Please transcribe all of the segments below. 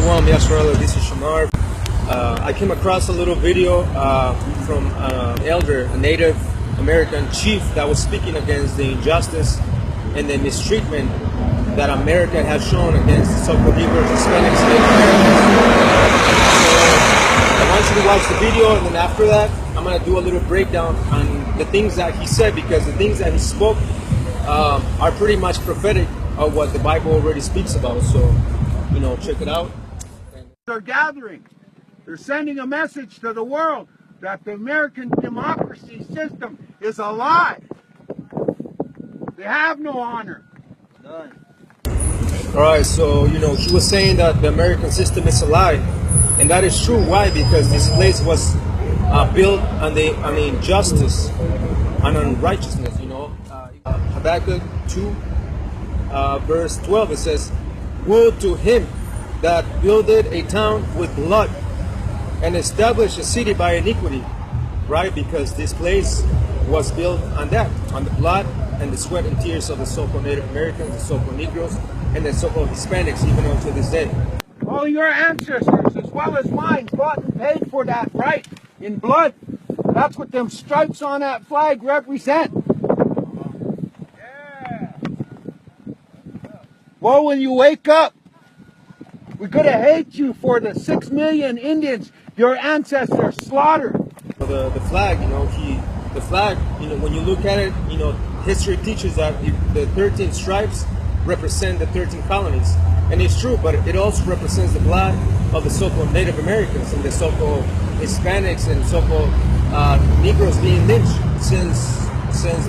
Shalom, Yasharallah, this is Shamar. I came across a little video from an elder, a Native American chief that was speaking against the injustice and the mistreatment that America has shown against the so-called Negroes, Hispanics, and so I want you to watch the video, and then after that, I'm going to do a little breakdown on the things that he said, because the things that he spoke are pretty much prophetic of what the Bible already speaks about. So, you know, check it out. They're gathering. They're sending a message to the world that the American democracy system is a lie. They have no honor. None. All right, so, you know, he was saying that the American system is a lie, and that is true. Why? Because this place was built on the injustice and unrighteousness. You know, Habakkuk 2, verse 12, it says, "Woe to him that builded a town with blood and established a city by iniquity," right? Because this place was built on that, on the blood and the sweat and tears of the so-called Native Americans, the so-called Negroes, and the so-called Hispanics, even until this day. All your ancestors, as well as mine, fought and paid for that right in blood. That's what them stripes on that flag represent. Yeah. Well, when you wake up, we're going to hate you for the 6 million Indians your ancestors slaughtered. The flag, you know, the flag, you know, when you look at it, you know, history teaches that the 13 stripes represent the 13 colonies. And it's true, but it also represents the blood of the so-called Native Americans and the so-called Hispanics and so-called Negroes being lynched since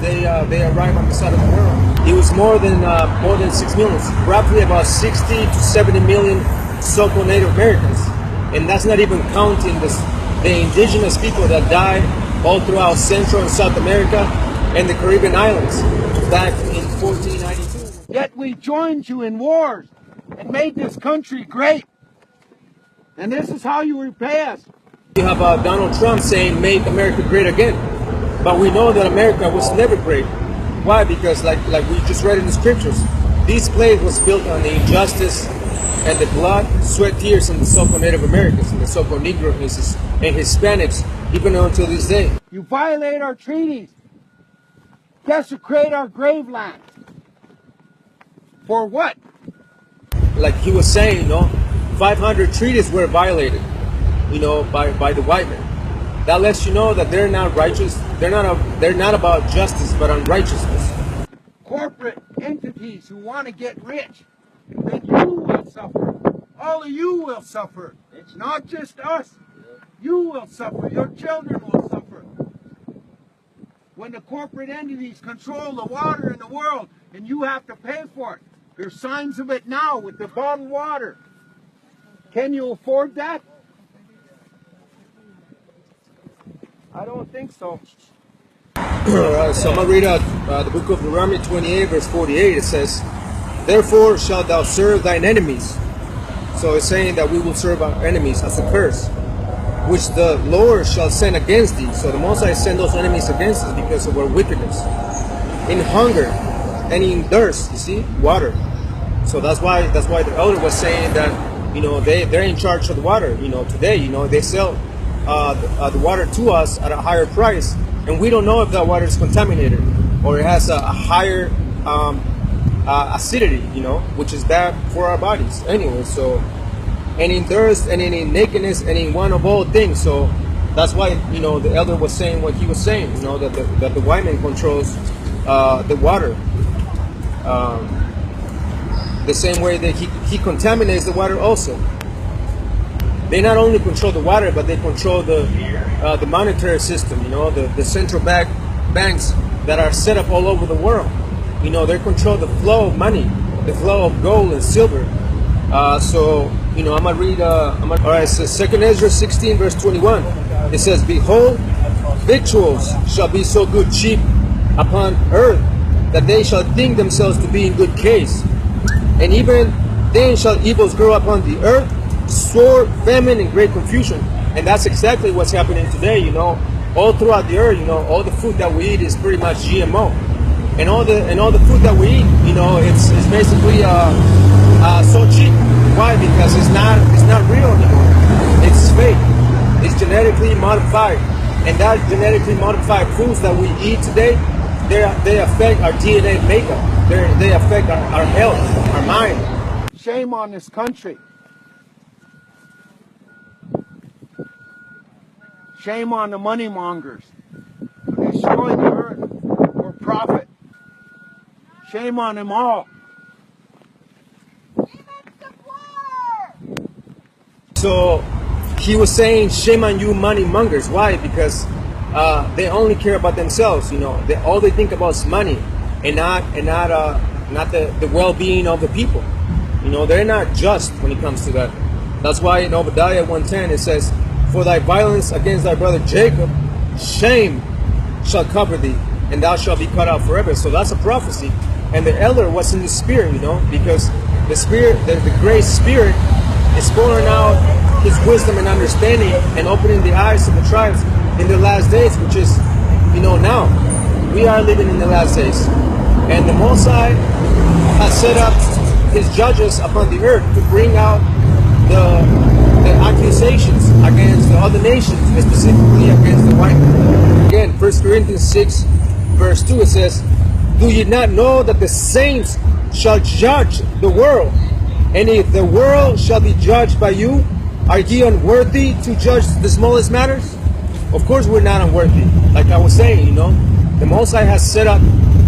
they arrived on the side of the world. It was more than 6 million, roughly about 60 to 70 million so-called Native Americans, and that's not even counting the indigenous people that died all throughout Central and South America and the Caribbean islands back in 1492. Yet we joined you in wars and made this country great, and this is how you repay us. You have Donald Trump saying, "Make America great again." But we know that America was never great. Why? Because like we just read in the scriptures, this place was built on the injustice and the blood, sweat, tears of the so-called Native Americans and the so-called Negroes and Hispanics, even until this day. You violate our treaties, desecrate our graveland. For what? Like he was saying, you know, 500 treaties were violated, you know, by the white men. That lets you know that they're not righteous. They're not about justice, but unrighteousness. Corporate entities who want to get rich, then you will suffer. All of you will suffer. It's not just us. You will suffer. Your children will suffer. When the corporate entities control the water in the world, and you have to pay for it. There's signs of it now with the bottled water. Can you afford that? I don't think so. Alright, so I'm going to read out the book of Deuteronomy 28, verse 48. It says, "Therefore shalt thou serve thine enemies." So it's saying that we will serve our enemies as a curse, which the Lord shall send against thee. So the Most High send those enemies against us because of our wickedness. In hunger and in thirst, you see, water. So that's why the elder was saying that, you know, they're in charge of the water. You know, today, you know, they sell the water to us at a higher price, and we don't know if that water is contaminated or it has a higher acidity, you know, which is bad for our bodies anyway. So, and in thirst and in nakedness and in want of all things. So that's why, you know, the elder was saying what he was saying, you know, that the white man controls the water the same way that he contaminates the water also. They not only control the water, but they control the monetary system, you know, the central banks that are set up all over the world. You know, they control the flow of money, the flow of gold and silver. So, you know, I'm going to read, all right, so 2 Ezra 16, verse 21. It says, "Behold, victuals shall be so good cheap upon earth, that they shall think themselves to be in good case. And even then shall evils grow upon the earth, sword, famine, and great confusion." And that's exactly what's happening today, you know. All throughout the earth, you know, all the food that we eat is pretty much GMO. And all the food that we eat, you know, it's basically so cheap Why? Because it's not real anymore. It's fake. It's genetically modified, and that genetically modified foods that we eat today, they affect our DNA makeup. They affect our health, our mind. Shame on this country. Shame on the money mongers who destroy the earth for profit. Shame on them all. So he was saying, shame on you money mongers. Why? Because they only care about themselves. You know, all they think about is money, and not the well-being of the people. You know, they're not just when it comes to that. That's why in Obadiah 1:10 it says, "For thy violence against thy brother Jacob, shame shall cover thee, and thou shalt be cut out forever." So that's a prophecy. And the elder was in the spirit, you know, because the spirit, the great spirit, is pouring out his wisdom and understanding and opening the eyes of the tribes in the last days, which is, you know, now. We are living in the last days. And the Most High has set up his judges upon the earth to bring out the accusations against the other nations, specifically against the white man. Again, 1 Corinthians 6, verse 2, it says, "Do ye not know that the saints shall judge the world? And if the world shall be judged by you, are ye unworthy to judge the smallest matters?" Of course we're not unworthy. Like I was saying, you know, the Most High has set up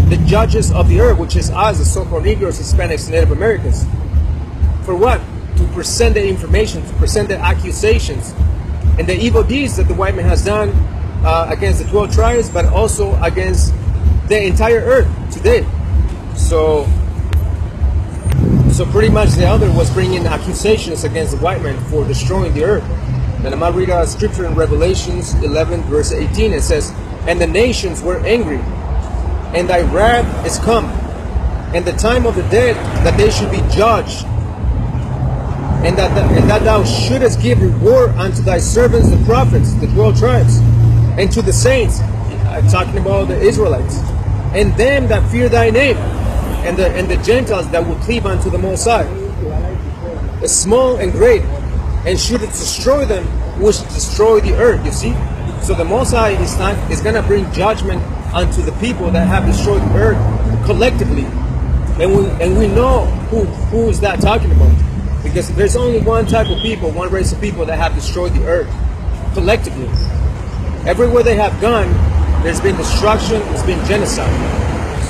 the judges of the earth, which is us, the so-called Negroes, Hispanics, and Native Americans. For what? To present the information, to present the accusations, and the evil deeds that the white man has done against the 12 tribes, but also against the entire earth today. So pretty much the elder was bringing accusations against the white man for destroying the earth. And I'm going to read a scripture in Revelations 11 verse 18. It says, "And the nations were angry, and thy wrath is come, and the time of the dead that they should be judged, and that thou shouldest give reward unto thy servants the prophets," the 12 tribes, "and to the saints," talking about the Israelites, "and them that fear thy name, and the Gentiles that will cleave unto the Most High, small and great, and should destroy them which destroy the earth." You see, so the Most High is going to bring judgment unto the people that have destroyed the earth collectively, and we know who is that talking about, because there's only one type of people, one race of people that have destroyed the earth collectively. Everywhere they have gone, there's been destruction, there's been genocide.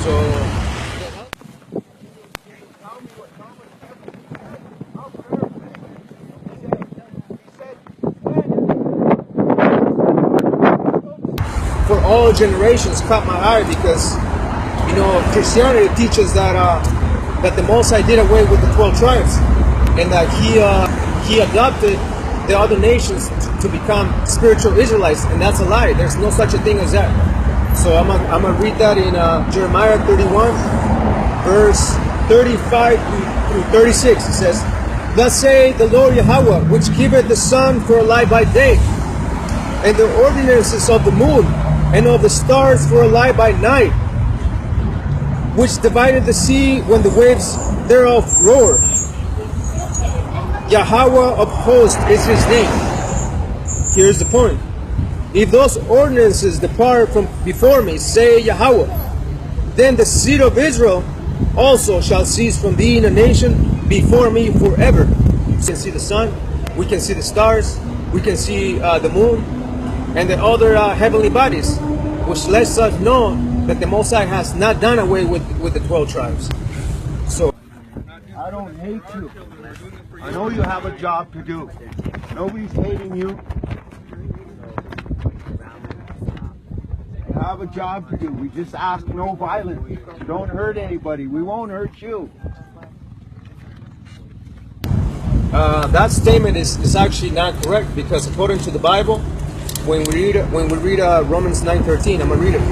So for all generations caught my eye, because, you know, Christianity teaches that that the Most High did away with the 12 tribes, and that he adopted the other nations to become spiritual Israelites, and that's a lie. There's no such a thing as that. So I'm gonna read that in Jeremiah 31 verse 35 through 36. It says, "Thus say the Lord Yahweh, which giveth the sun for a light by day, and the ordinances of the moon and of the stars for a light by night, which divided the sea when the waves thereof roar. Yahweh of hosts is his name." Here's the point. "If those ordinances depart from before me, say Yahweh, then the seed of Israel also shall cease from being a nation before me forever." We can see the sun, we can see the stars, we can see the moon, and the other heavenly bodies, which lets us know that the Most High has not done away with the 12 tribes. So I don't hate you. I know you have a job to do. Nobody's hating you. You have a job to do. We just ask no violence. Don't hurt anybody. We won't hurt you. that statement is actually not correct, because according to the Bible, when we read Romans 9:13, I'm gonna read it.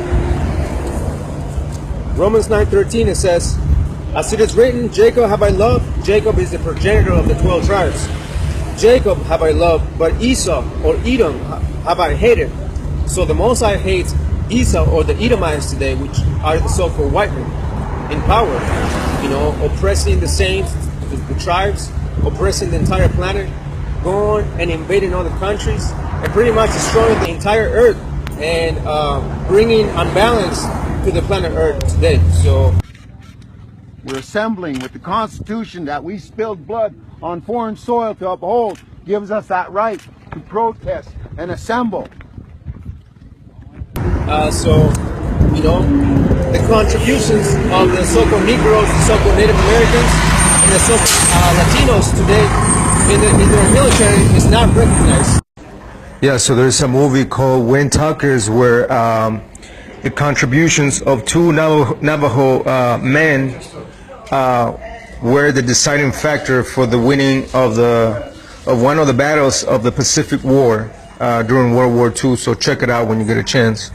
Romans 9:13, it says, "As it is written, Jacob have I loved." Jacob is the progenitor of the 12 tribes. "Jacob have I loved, but Esau or Edom have I hated." So the Most High hates Esau or the Edomites today, which are the so-called white men in power, oppressing the saints, the tribes, oppressing the entire planet, going and invading other countries, and pretty much destroying the entire Earth and bringing unbalance to the planet Earth today. So we're assembling with the Constitution that we spilled blood on foreign soil to uphold, gives us that right to protest and assemble. So, you know, the contributions of the so-called Negroes, the so-called Native Americans, and the so-called Latinos today in the military is not recognized. Yeah, so there's a movie called Wind Talkers where the contributions of two Navajo men were the deciding factor for the winning of one of the battles of the Pacific War during World War II. So check it out when you get a chance.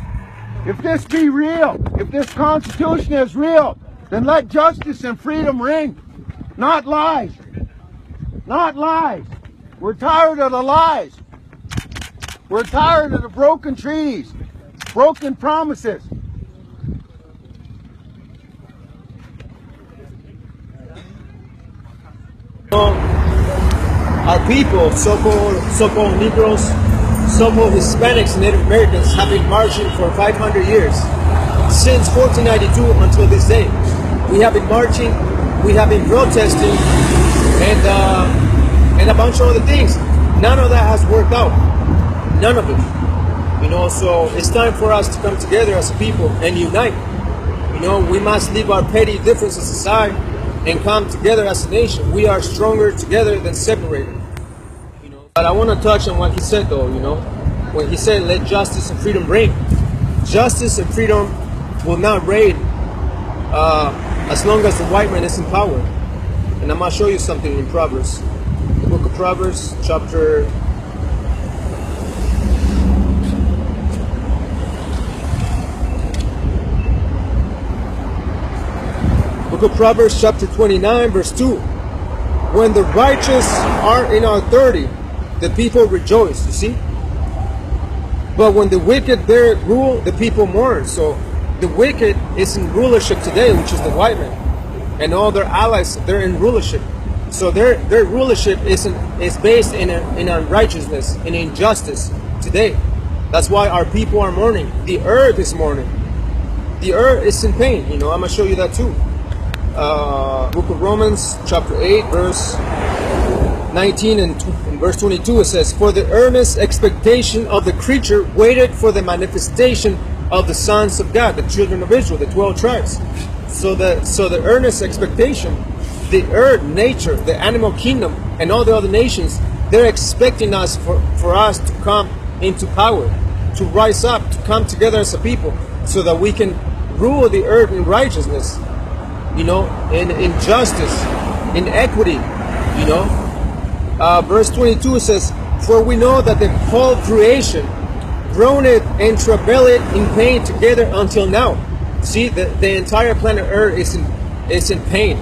If this be real, if this Constitution is real, then let justice and freedom ring. Not lies. Not lies. We're tired of the lies. We're tired of the broken treaties, broken promises. Our people, so-called Negroes, so-called Hispanics and Native Americans have been marching for 500 years. Since 1492 until this day. We have been marching, we have been protesting, and a bunch of other things. None of that has worked out. None of it. You know, so it's time for us to come together as a people and unite. You know, we must leave our petty differences aside and come together as a nation. We are stronger together than separated. You know, but I want to touch on what he said though, you know, when he said let justice and freedom reign. Justice and freedom will not reign as long as the white man is in power. And I'm going to show you something in Proverbs. The book of Proverbs, chapter Proverbs chapter 29 verse 2. When the righteous are in authority, the people rejoice, you see. But when the wicked bear rule, the people mourn. So the wicked is in rulership today, which is the white man. And all their allies, they're in rulership. So their rulership is based in unrighteousness, in injustice today. That's why our people are mourning. The earth is mourning. The earth is in pain. You know, I'm going to show you that too. Book of Romans chapter 8 verse 19 and verse 22, it says, for the earnest expectation of the creature waited for the manifestation of the sons of God, the children of Israel, the 12 tribes. So the earnest expectation, the earth, nature, the animal kingdom, and all the other nations, they're expecting us for us to come into power, to rise up, to come together as a people, so that we can rule the earth in righteousness. You know, in justice, in equity, you know. Verse 22 says, for we know that the whole creation groaneth and travaileth in pain together until now. See, the entire planet Earth is in pain.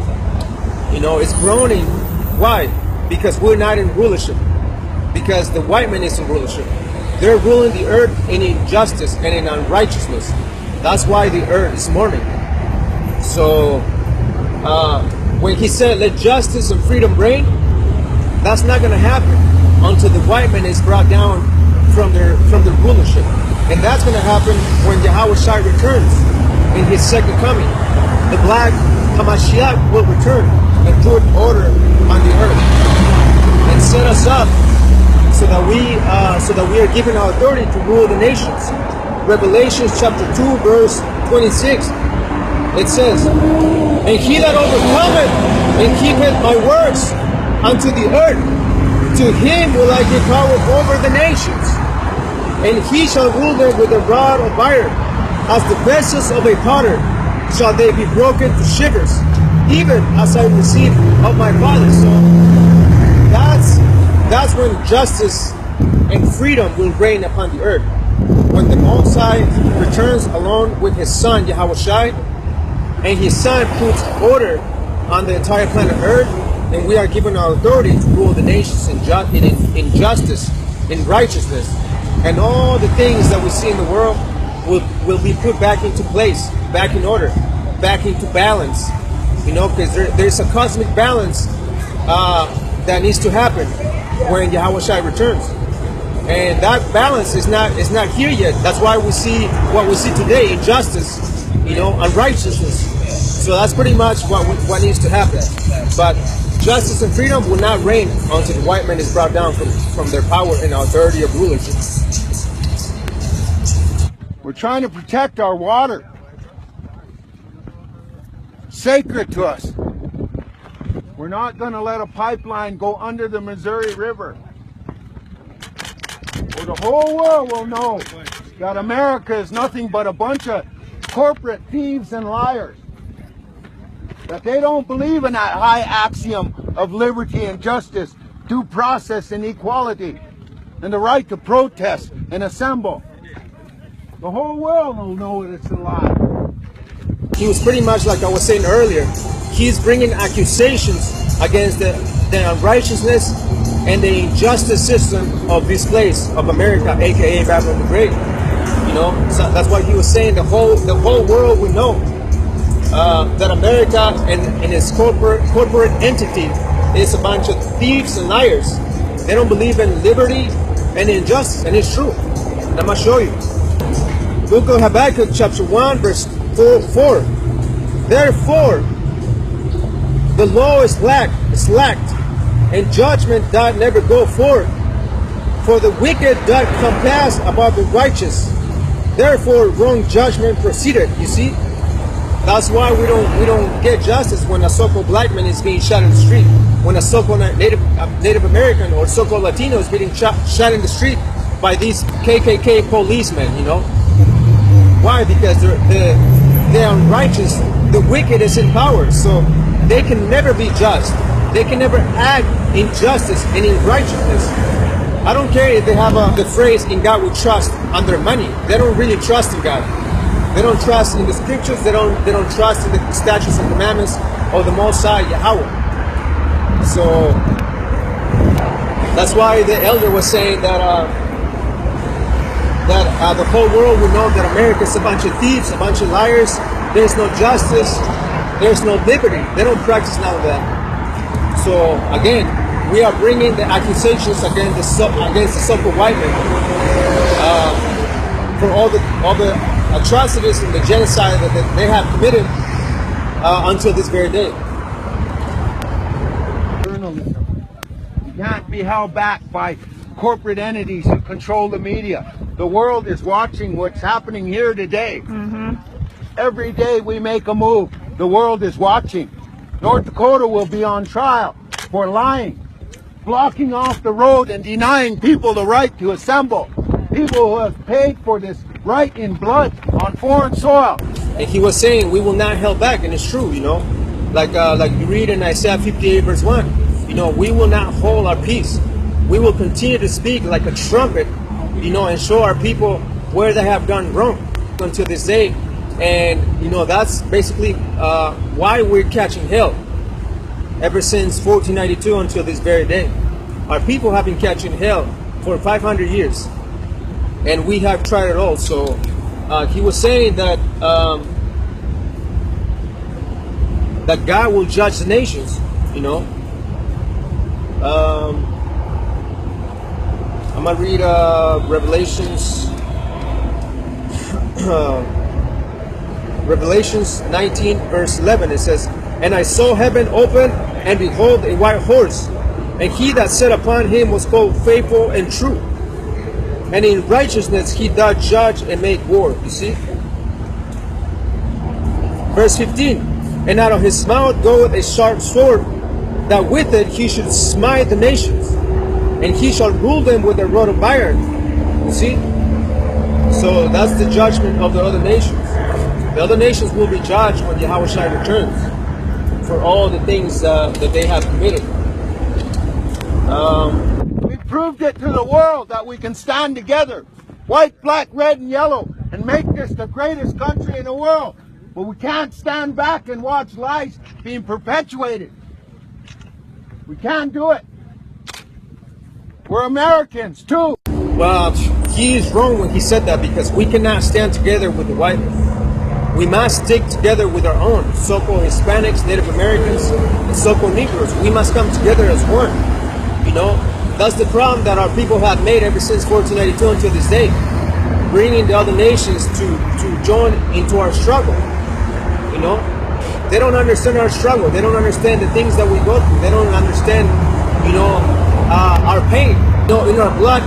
You know, it's groaning. Why? Because we're not in rulership. Because the white man is in rulership. They're ruling the earth in injustice and in unrighteousness. That's why the earth is mourning. So when he said let justice and freedom reign, that's not going to happen until the white man is brought down from their rulership. And that's going to happen when Yahweh Shai returns in his second coming. The black Hamashiach will return and put order on the earth and set us up so that we are given our authority to rule the nations. Revelation chapter 2 verse 26, it says, and he that overcometh and keepeth my words unto the earth, to him will I give power over the nations, and he shall rule them with a rod of iron, as the vessels of a potter shall they be broken to shivers, even as I received of my Father. So that's when justice and freedom will reign upon the earth. When the Most High returns along with his son Yahweh Shai, and his son puts order on the entire planet Earth, and we are given our authority to rule the nations in justice, in righteousness, and all the things that we see in the world will be put back into place, back in order, back into balance. You know, because there's a cosmic balance that needs to happen when Yahweh Shai returns. And that balance is not here yet. That's why we see what we see today: injustice, unrighteousness. So that's pretty much what needs to happen. But justice and freedom will not reign until the white man is brought down from their power and authority of rulership. We're trying to protect our water. Sacred to us. We're not going to let a pipeline go under the Missouri River. Or the whole world will know that America is nothing but a bunch of corporate thieves and liars. That they don't believe in that high axiom of liberty and justice, due process and equality, and the right to protest and assemble. The whole world will know that it's a lie. He was pretty much, like I was saying earlier, he's bringing accusations against the unrighteousness and the injustice system of this place, of America, aka Babylon the Great. So that's why he was saying the whole world will know that America and its corporate entity is a bunch of thieves and liars. They don't believe in liberty and injustice, and it's true. And I'm gonna show you. Book of Habakkuk, chapter 1, verse 4. Therefore, the law is lacked, and judgment doth never go forth. For the wicked doth compass about the righteous. Therefore, wrong judgment proceeded. You see, that's why we don't get justice when a so-called black man is being shot in the street, when a so-called Native American or so-called Latino is being shot in the street by these KKK policemen. Why? Because they're unrighteous. The wicked is in power, so they can never be just. They can never act in justice and in righteousness. I don't care if they have the phrase, "In God we trust," on their money. They don't really trust in God. They don't trust in the scriptures. They don't trust in the statutes and commandments of the Most High Yahweh. So that's why the elder was saying that the whole world will know that America is a bunch of thieves, a bunch of liars. There's no justice. There's no liberty. They don't practice none of that. So again, we are bringing the accusations against the so-called white man for all the atrocities and the genocide that they have committed until this very day. Journalism. You can't be held back by corporate entities who control the media. The world is watching what's happening here today. Every day we make a move, the world is watching. North Dakota will be on trial for lying, blocking off the road and denying people the right to assemble. People who have paid for this right in blood on foreign soil. And he was saying we will not held back, and it's true, like you read in Isaiah 58 verse 1, we will not hold our peace. We will continue to speak like a trumpet, and show our people where they have done wrong until this day. And that's basically why we're catching hell ever since 1492 until this very day. Our people have been catching hell for 500 years, and we have tried it all. So he was saying that that God will judge the nations. I'm gonna read Revelations 19 verse 11. It says, "And I saw heaven open, and behold a white horse, and he that sat upon him was called Faithful and True, and in righteousness he doth judge and make war." You see? Verse 15, "And out of his mouth goeth a sharp sword, that with it he should smite the nations, and he shall rule them with a rod of iron." You see? So that's the judgment of the other nations. The other nations will be judged when Yahweh Shai returns for all the things that they have committed. We proved it to the world that we can stand together, white, black, red, and yellow, and make this the greatest country in the world. But we can't stand back and watch lies being perpetuated. We can't do it. We're Americans too. Well, he is wrong when he said that, because we cannot stand together with the white man. We must stick together with our own so-called Hispanics, Native Americans, and so-called Negroes. We must come together as one. You know, that's the problem that our people have made ever since 1492 until this day, bringing the other nations to join into our struggle. You know, they don't understand our struggle. They don't understand the things that we go through. They don't understand, you know, our pain. You know, in our blood,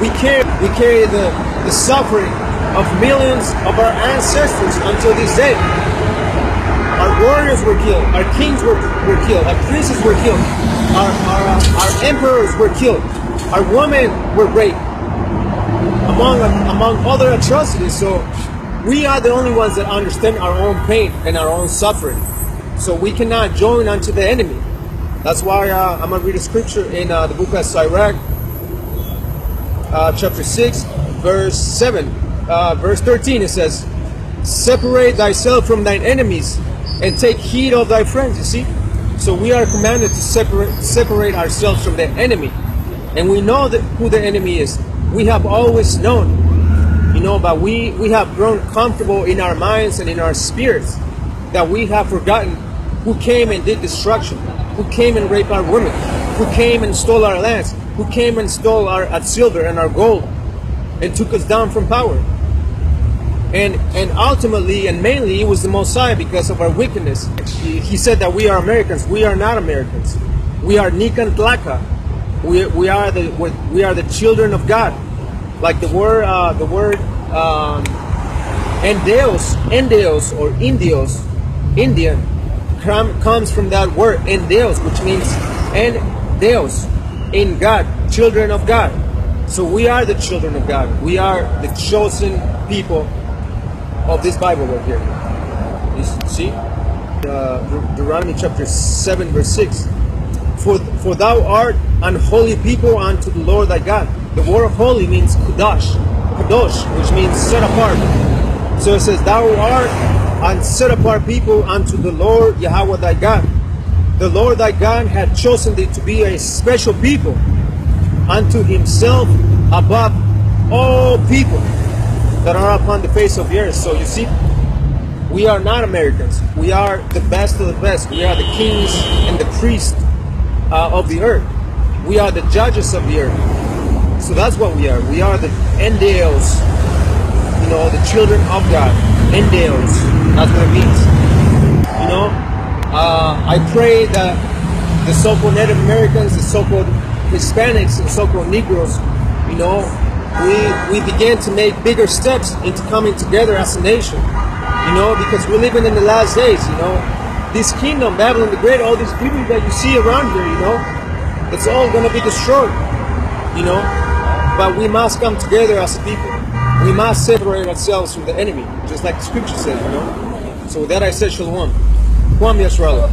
we carry the suffering of millions of our ancestors until this day. Our warriors were killed. Our kings were killed. Our princes were killed. Our emperors were killed. Our women were raped, among other atrocities. So we are the only ones that understand our own pain and our own suffering. So we cannot join unto the enemy. That's why I'm going to read a scripture in the book of Sirach, chapter 6, verse 7. Verse 13, it says, separate thyself from thine enemies and take heed of thy friends. You see? So we are commanded to separate ourselves from the enemy. And we know who the enemy is. We have always known, you know, but we have grown comfortable in our minds and in our spirits that we have forgotten who came and did destruction, who came and raped our women, who came and stole our lands, who came and stole our silver and our gold and took us down from power. And ultimately and mainly it was the Messiah because of our wickedness. He said that we are Americans. We are not Americans. We are Nican Tlaca. We are the children of God. Like the word endeos or indios, Indian, comes from that word endeos, which means endeos, in God, children of God. So we are the children of God. We are the chosen people of this Bible right here. You see? Deuteronomy chapter 7 verse 6. For thou art an holy people unto the Lord thy God. The word holy means kadosh, which means set apart. So it says, thou art an set apart people unto the Lord Yahweh thy God. The Lord thy God had chosen thee to be a special people unto himself above all people that are upon the face of the earth. So you see, we are not Americans. We are the best of the best. We are the kings and the priests of the earth. We are the judges of the earth. So that's what we are. We are the endeos, you know, the children of God. Endeos, that's what it means. You know, I pray that the so-called Native Americans, the so-called Hispanics, and so-called Negroes, you know, we begin to make bigger steps into coming together as a nation, you know, because we're living in the last days, you know. This kingdom, Babylon the Great, all these people that you see around here, you know, it's all going to be destroyed, you know. But we must come together as a people. We must separate ourselves from the enemy, just like the scripture says, you know. So with that I said, Shalom. Kwam Yashrala.